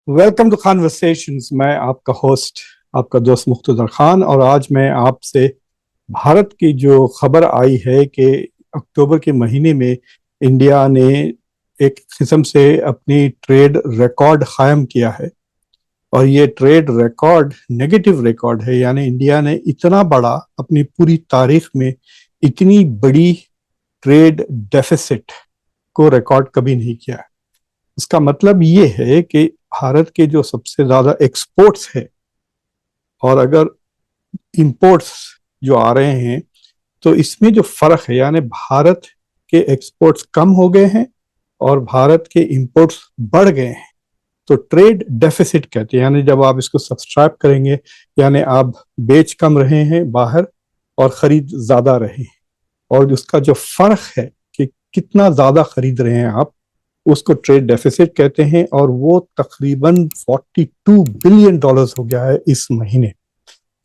Welcome to conversations. मैं आपका host, आपका दोस्त मुख्तदर खान, और आज मैं आपसे भारत की जो खबर आई है कि अक्टूबर के महीने में इंडिया ने एक किस्म से अपनी ट्रेड रिकॉर्ड कायम किया है। और ये ट्रेड रिकॉर्ड नेगेटिव रिकॉर्ड है, यानी इंडिया ने इतना बड़ा अपनी पूरी तारीख में इतनी बड़ी ट्रेड डेफिसिट को रिकॉर्ड कभी नहीं किया है। इसका मतलब ये है कि भारत के जो सबसे ज्यादा एक्सपोर्ट्स है, और अगर इंपोर्ट्स जो आ रहे हैं, तो इसमें जो फर्क है, यानी भारत के एक्सपोर्ट्स कम हो गए हैं और भारत के इंपोर्ट्स बढ़ गए हैं, तो ट्रेड डेफिसिट कहते हैं। यानी जब आप इसको सब्सट्रैक्ट करेंगे, यानी आप बेच कम रहे हैं बाहर और खरीद ज्यादा रहे हैं, और उसका जो फर्क है कि कितना ज्यादा खरीद रहे हैं आप, उसको ट्रेड डेफिसिट कहते हैं। और वो तकरीबन 42 बिलियन डॉलर्स हो गया है इस महीने।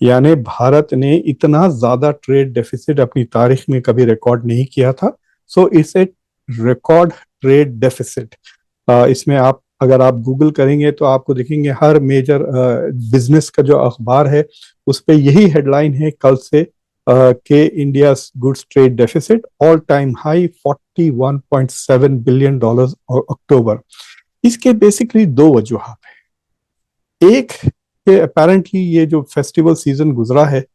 यानी भारत ने इतना ज्यादा ट्रेड डेफिसिट अपनी तारीख में कभी रिकॉर्ड नहीं किया था। So it's a record trade deficit. इसमें आप अगर आप गूगल करेंगे तो आपको देखेंगे हर मेजर बिजनेस का जो अखबार है उस पर यही हेडलाइन है कल से के India goods trade deficit all time high 41.7 billion dollars और अक्टूबर। इसके बेसिकली दो वजूहत है। एक कि अपेरेंटली ये जो फेस्टिवल सीजन गुजरा है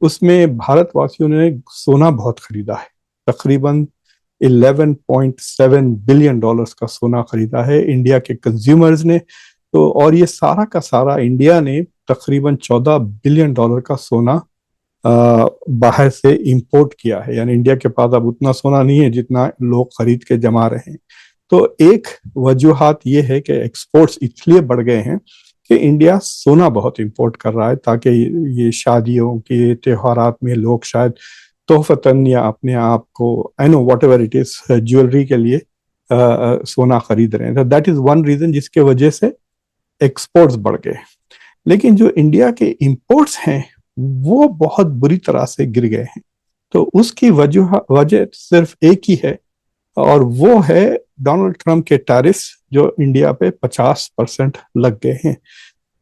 उसमें भारतवासियों ने सोना बहुत खरीदा है। तकरीबन 11.7 बिलियन डॉलर्स का सोना खरीदा है इंडिया के कंज्यूमर्स ने। तो और ये सारा का सारा इंडिया ने तकरीबन 14 बिलियन डॉलर का सोना बाहर से इंपोर्ट किया है। यानी इंडिया के पास अब उतना सोना नहीं है जितना लोग खरीद के जमा रहे हैं। तो एक वजूहत ये है कि एक्सपोर्ट्स इसलिए बढ़ गए हैं कि इंडिया सोना बहुत इंपोर्ट कर रहा है, ताकि ये शादियों के त्योहारात में लोग शायद तोहफतन या अपने आप को I know what ever it is jewellery के लिए सोना खरीद रहे हैं। तो दैट इज वन रीजन जिसके वजह से एक्सपोर्ट्स बढ़ गए। लेकिन जो इंडिया के इंपोर्ट्स हैं वो बहुत बुरी तरह से गिर गए हैं। तो उसकी वजह सिर्फ एक ही है, और वो है डोनाल्ड ट्रंप के टैरिफ जो इंडिया पे 50% लग गए हैं।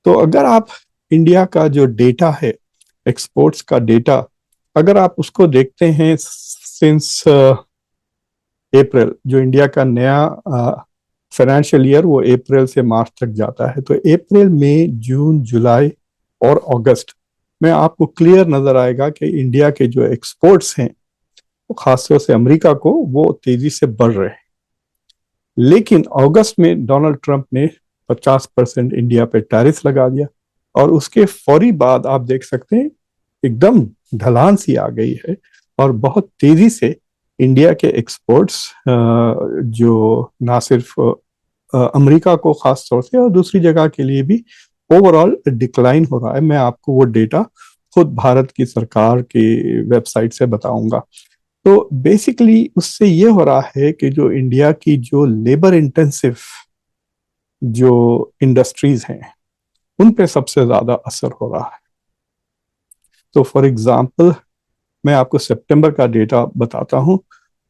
तो अगर आप इंडिया का जो डेटा है, एक्सपोर्ट्स का डेटा, अगर आप उसको देखते हैं सिंस अप्रैल, जो इंडिया का नया फाइनेंशियल ईयर वो अप्रैल से मार्च तक जाता है, तो अप्रैल मई जून जुलाई और अगस्त में आपको क्लियर नजर आएगा कि इंडिया के जो एक्सपोर्ट्स हैं खासतौर से अमेरिका को, वो तेजी से बढ़ रहे हैं। लेकिन अगस्त में डोनाल्ड ट्रंप ने 50% इंडिया पे टैरिफ लगा दिया, और उसके फौरी बाद आप देख सकते हैं एकदम ढलान सी आ गई है, और बहुत तेजी से इंडिया के एक्सपोर्ट्स जो ना सिर्फ अमेरिका को खास तौर से और दूसरी जगह के लिए भी ओवरऑल डिक्लाइन हो रहा है। मैं आपको वो डेटा खुद भारत की सरकार की वेबसाइट से बताऊंगा। तो बेसिकली उससे ये हो रहा है कि जो इंडिया की जो लेबर इंटेंसिव जो इंडस्ट्रीज हैं उन पे सबसे ज्यादा असर हो रहा है। तो फॉर एग्जांपल मैं आपको सितंबर का डेटा बताता हूं।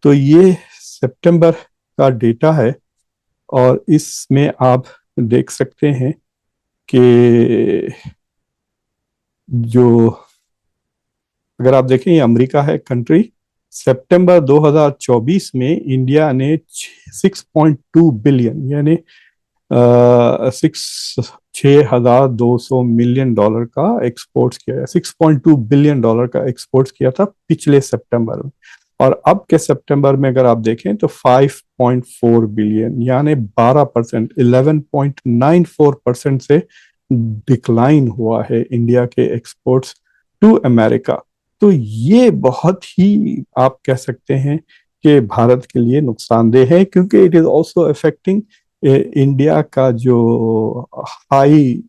तो ये सितंबर का डेटा है, और इसमें आप देख सकते हैं कि जो अगर आप देखें ये अमेरिका है कंट्री। सितंबर 2024 में इंडिया ने 6.2 बिलियन यानी सिक्स 6,200 मिलियन डॉलर का एक्सपोर्ट किया है। 6.2 बिलियन डॉलर का एक्सपोर्ट किया था पिछले सितंबर में। और अब के सितंबर में अगर आप देखें तो 5.4 बिलियन यानी 12%, 11.94% से डिक्लाइन हुआ है इंडिया के एक्सपोर्ट्स टू अमेरिका। तो ये बहुत ही आप कह सकते हैं कि भारत के लिए नुकसानदेह है, क्योंकि it is also affecting India का जो हाई,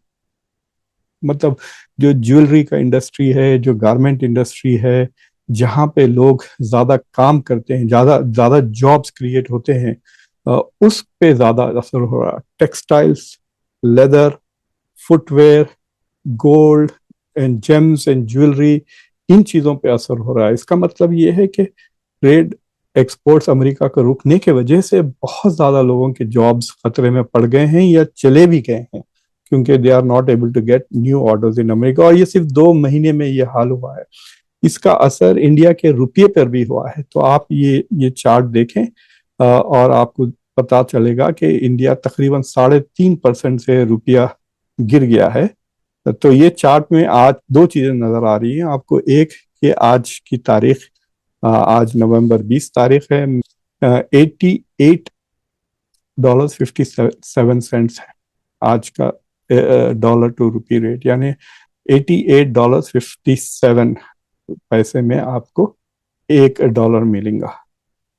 मतलब जो ज्वेलरी का इंडस्ट्री है, जो गारमेंट इंडस्ट्री है, जहाँ पे लोग ज्यादा काम करते हैं, ज्यादा ज्यादा जॉब्स क्रिएट होते हैं, उस पे ज्यादा असर हो रहा है। Textiles, leather, footwear, gold and gems and jewellery, इन चीजों पे असर हो रहा है। इसका मतलब ये है कि ट्रेड एक्सपोर्ट्स अमेरिका के रुकने की वजह से बहुत ज्यादा लोगों के जॉब्स खतरे में पड़ गए हैं या चले भी गए हैं, क्योंकि they are not able to get new orders in America, और ये सिर्फ 2 महीने में ये हाल हुआ है। इसका असर इंडिया के रुपये पर भी हुआ है। तो आप ये चार्ट देखें और आपको पता चलेगा कि इंडिया तकरीबन 3.5% से रुपया गिर गया है। तो ये चार्ट में आज दो चीजें नजर आ रही हैं आपको। एक, कि आज की तारीख, आज नवंबर 20 तारीख है, $88.57 है आज का डॉलर टू रुपी रेट, यानी $88.57 में आपको $1 मिलेगा।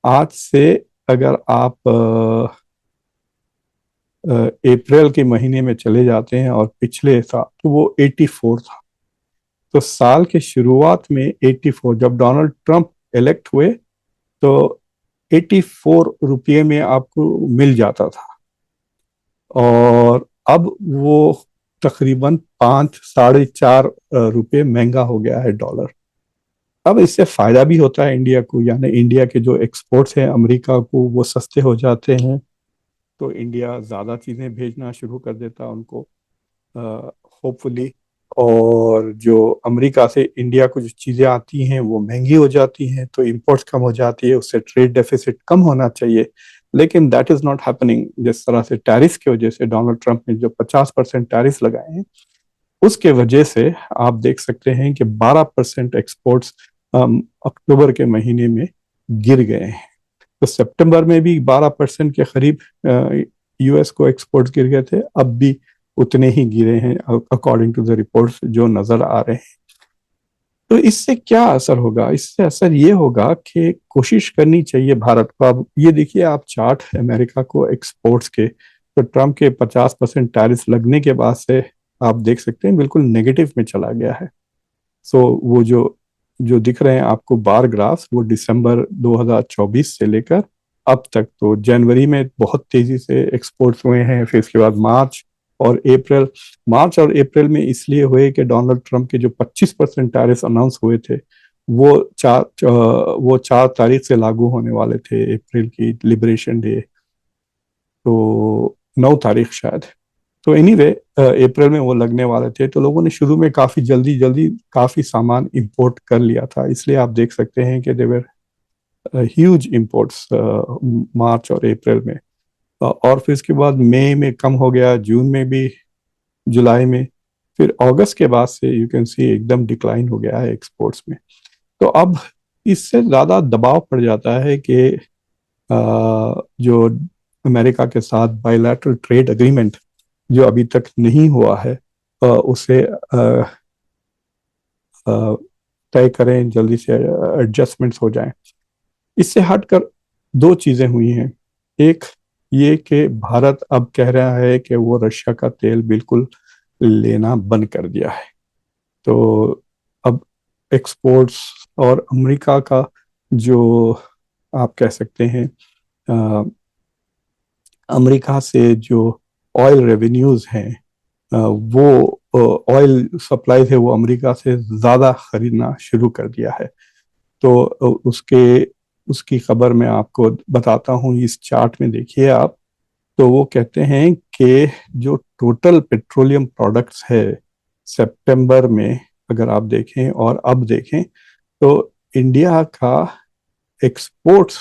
आज से अगर आप अप्रैल के महीने में चले जाते हैं और पिछले साल, तो वो 84 था। तो साल के शुरुआत में 84, जब डोनाल्ड ट्रंप इलेक्ट हुए तो 84 रुपये में आपको मिल जाता था, और अब वो तकरीबन 5-4.5 रुपये महंगा हो गया है डॉलर। अब इससे फायदा भी होता है इंडिया को, यानी इंडिया के जो एक्सपोर्ट्स हैं अमेरिका को वो सस्ते हो जाते हैं, तो इंडिया ज़्यादा चीज़ें भेजना शुरू कर देता है उनको, होपफुली। और जो अमेरिका से इंडिया को जो चीज़ें आती हैं वो महंगी हो जाती हैं, तो इंपोर्ट्स कम हो जाती है, उससे ट्रेड डेफिसिट कम होना चाहिए। लेकिन दैट इज़ नॉट हैपनिंग। जिस तरह से टैरिफ की वजह से डोनाल्ड ट्रंप ने जो 50% टैरिफ लगाए हैं, उसके वजह से आप देख सकते हैं कि 12% एक्सपोर्ट्स अक्टूबर के महीने में गिर गए हैं। तो सितंबर में भी 12% के करीब यूएस को एक्सपोर्ट्स गिर गए थे, अब भी उतने ही गिरे हैं अकॉर्डिंग टू द रिपोर्ट्स जो नजर आ रहे हैं। तो इससे क्या असर होगा? इससे असर ये होगा कि कोशिश करनी चाहिए भारत को। अब ये देखिए आप चार्ट अमेरिका को एक्सपोर्ट्स के, तो ट्रंप के 50% टैरिफ लगने के बाद से आप देख सकते हैं बिल्कुल नेगेटिव में चला गया है। सो वो जो जो दिख रहे हैं आपको बार ग्राफ्स, वो दिसंबर 2024 से लेकर अब तक, तो जनवरी में बहुत तेजी से एक्सपोर्ट्स हुए हैं, फिर इसके बाद मार्च और अप्रैल में इसलिए हुए कि डोनाल्ड ट्रंप के जो 25% टैरिफ अनाउंस हुए थे वो 4 तारीख से लागू होने वाले थे, अप्रैल की लिबरेशन डे, तो 9 तारीख शायद। तो एनीवे अप्रैल में वो लगने वाले थे, तो लोगों ने शुरू में काफी जल्दी जल्दी काफी सामान इंपोर्ट कर लिया था, इसलिए आप देख सकते हैं कि देवर ह्यूज इंपोर्ट्स मार्च और अप्रैल में। और फिर इसके बाद मई में कम हो गया, जून में भी, जुलाई में, फिर अगस्त के बाद से यू कैन सी एकदम डिक्लाइन हो गया है एक्सपोर्ट्स में। तो अब इससे ज्यादा दबाव पड़ जाता है कि जो अमेरिका के साथ बायलैटरल ट्रेड एग्रीमेंट जो अभी तक नहीं हुआ है, उसे तय करें, जल्दी से एडजस्टमेंट्स हो जाएं। इससे हटकर दो चीजें हुई हैं। एक ये कि भारत अब कह रहा है कि वो रशिया का तेल बिल्कुल लेना बंद कर दिया है। तो अब एक्सपोर्ट्स और अमेरिका का जो आप कह सकते हैं अमेरिका से जो ऑयल रेवेन्यूज हैं, वो ऑयल सप्लाई है वो अमेरिका से ज़्यादा खरीदना शुरू कर दिया है। तो उसकी खबर मैं आपको बताता हूँ, इस चार्ट में देखिए आप। तो वो कहते हैं कि जो टोटल पेट्रोलियम प्रोडक्ट्स है सितंबर में, अगर आप देखें और अब देखें, तो इंडिया का एक्सपोर्ट्स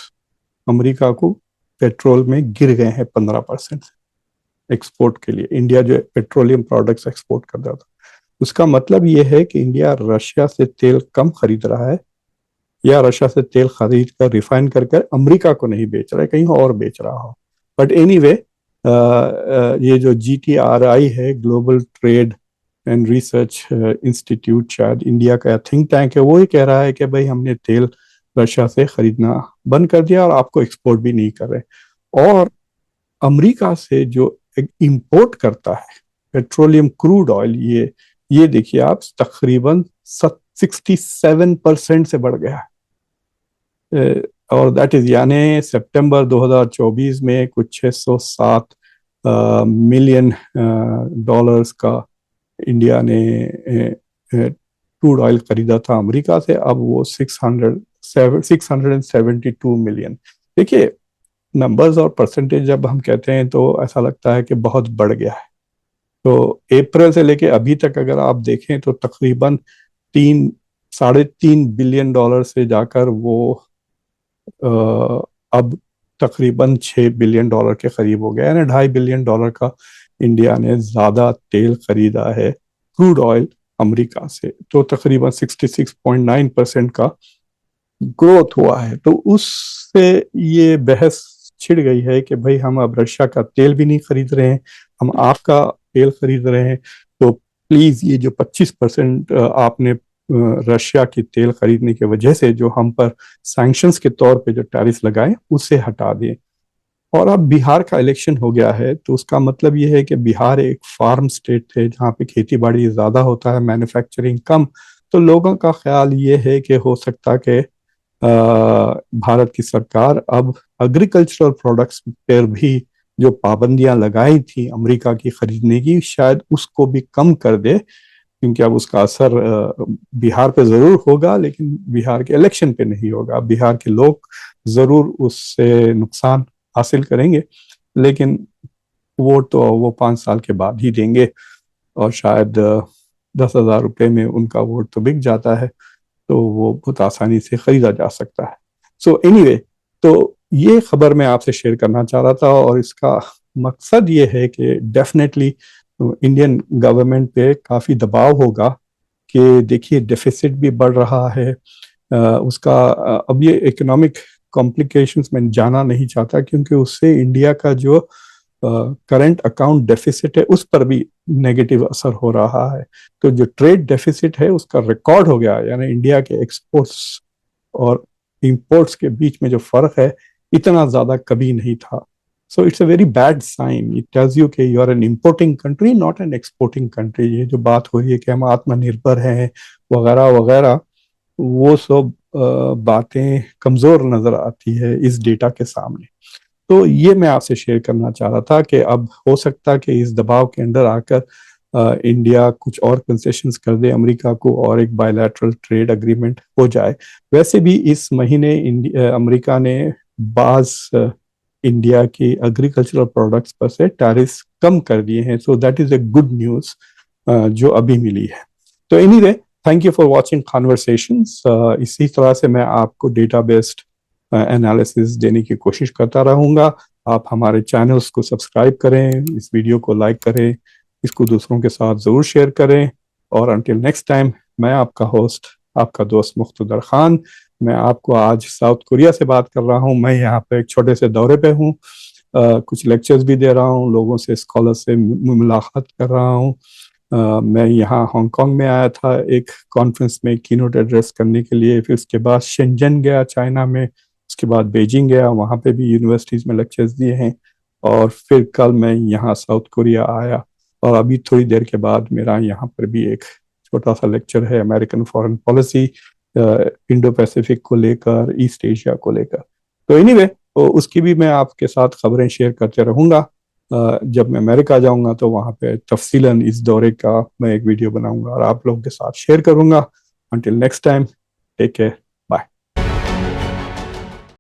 अमेरिका को पेट्रोल में गिर गए हैं 15% एक्सपोर्ट के लिए। इंडिया जो पेट्रोलियम प्रोडक्ट्स एक्सपोर्ट कर रहा था, उसका मतलब ये है कि इंडिया रशिया से तेल कम खरीद रहा है, या रशिया से तेल खरीद कर रिफाइन कर अमेरिका को नहीं बेच रहा है, कहीं और बेच रहा हो। बट एनीवे ये जो GTRI है, global trade and research institute, शायद इंडिया का थिंक टैंक है, वो ही कह रहा है कि भाई हमने तेल रशिया से खरीदना बंद कर दिया और आपको एक्सपोर्ट भी नहीं कर रहे। और अमेरिका से जो इंपोर्ट करता है पेट्रोलियम क्रूड ऑयल, ये देखिए आप, तकरीबन 67% से बढ़ गया है। और दैट इज, यानी सितंबर 2024 में कुछ 607 मिलियन डॉलर्स का इंडिया ने क्रूड ऑयल खरीदा था अमेरिका से, अब वो 672 मिलियन। देखिए नंबर्स और परसेंटेज जब हम कहते हैं तो ऐसा लगता है कि बहुत बढ़ गया है, तो अप्रैल से लेके अभी तक अगर आप देखें तो तकरीबन 3 साढ़े 3 बिलियन डॉलर से जाकर वो अब तकरीबन 6 बिलियन डॉलर के करीब हो गया, यानी 2.5 बिलियन डॉलर का इंडिया ने ज्यादा तेल खरीदा है क्रूड ऑयल अमेरिका से। तो तकरीबन 66.9% का ग्रोथ हुआ है। तो उससे ये बहस छिड़ गई है कि भाई हम अब रशिया का तेल भी नहीं खरीद रहे हैं, हम आपका तेल खरीद रहे हैं। तो प्लीज ये जो 25% आपने रशिया की तेल खरीदने की वजह से जो हम पर सैंक्शंस के तौर पे जो टैरिफ लगाए उसे हटा दें। और अब बिहार का इलेक्शन हो गया है, तो उसका मतलब ये है कि बिहार एक फार्म स्टेट है जहाँ पे खेती बाड़ी ज्यादा होता है, मैन्युफैक्चरिंग कम। तो लोगों का ख्याल ये है कि हो सकता है कि भारत की सरकार अब एग्रीकल्चरल प्रोडक्ट्स पर भी जो पाबंदियां लगाई थी अमेरिका की खरीदने की, शायद उसको भी कम कर दे। क्योंकि अब उसका असर बिहार पे जरूर होगा, लेकिन बिहार के इलेक्शन पे नहीं होगा। बिहार के लोग जरूर उससे नुकसान हासिल करेंगे, लेकिन वोट तो वो 5 साल के बाद ही देंगे। और शायद 10,000 रुपये में उनका वोट तो बिक जाता है, तो वो बहुत आसानी से खरीदा जा सकता है। सो एनीवे, तो ये खबर मैं आपसे शेयर करना चाह रहा था, और इसका मकसद ये है कि डेफिनेटली इंडियन गवर्नमेंट पे काफ़ी दबाव होगा कि देखिए डेफिसिट भी बढ़ रहा है। उसका अब ये इकोनॉमिक कॉम्प्लिकेशंस में जाना नहीं चाहता, क्योंकि उससे इंडिया का जो करंट अकाउंट डेफिसिट है उस पर भी नेगेटिव असर हो रहा है। तो जो ट्रेड डेफिसिट है उसका रिकॉर्ड हो गया, यानी इंडिया के एक्सपोर्ट्स और इंपोर्ट्स के बीच में जो फर्क है इतना ज्यादा कभी नहीं था। So it's a very bad sign. It tells you कि you are an importing country, not an exporting country. ये जो बात हो रही है कि हम आत्मनिर्भर हैं वगैरह वगैरह, वो सब बातें कमजोर नजर आती है इस डेटा के सामने। तो ये मैं आपसे शेयर करना चाह रहा था कि अब हो सकता है कि इस दबाव के अंदर आकर इंडिया कुछ और कंसेशंस कर दे अमेरिका को, और एक बायलैटरल ट्रेड एग्रीमेंट हो जाए। वैसे भी इस महीने अमेरिका ने बाज इंडिया की एग्रीकल्चरल प्रोडक्ट्स पर से टैरिफ कम कर दिए हैं। So that is a good news जो अभी मिली है। तो anyway, thank you for watching conversations. इसी तरह से मैं आपको डेटा बेस्ड एनालिसिस देने की कोशिश करता रहूंगा। आप हमारे चैनल्स को सब्सक्राइब करें, इस वीडियो को लाइक करें, इसको दूसरों के साथ ज़रूर शेयर करें। और अंटिल नेक्स्ट टाइम, मैं आपका होस्ट, आपका दोस्त मुख्तदर खान। मैं आपको आज साउथ कोरिया से बात कर रहा हूँ। मैं यहाँ पे एक छोटे से दौरे पे हूँ, कुछ लेक्चर्स भी दे रहा हूँ, लोगों से, स्कॉलर से मुलाकात कर रहा हूँ। मैं यहाँ हांगकांग में आया था एक कॉन्फ्रेंस में कीनोट एड्रेस करने के लिए। फिर उसके बाद शेंजन गया चाइना में, उसके बाद बीजिंग गया, वहाँ पे भी यूनिवर्सिटीज़ में लेक्चर्स दिए हैं। और फिर कल मैं यहाँ साउथ कोरिया आया, और अभी थोड़ी देर के बाद मेरा यहाँ पर भी एक छोटा सा लेक्चर है American foreign policy, Indo Pacific को लेकर, ईस्ट एशिया को लेकर। तो एनीवे, तो उसकी भी मैं आपके साथ खबरें शेयर करते रहूँगा। जब मैं अमेरिका जाऊंगा तो वहाँ पे तफसीलन इस दौरे का मैं एक वीडियो बनाऊंगा और आप लोगों के साथ शेयर करूंगा। Until next time, take care.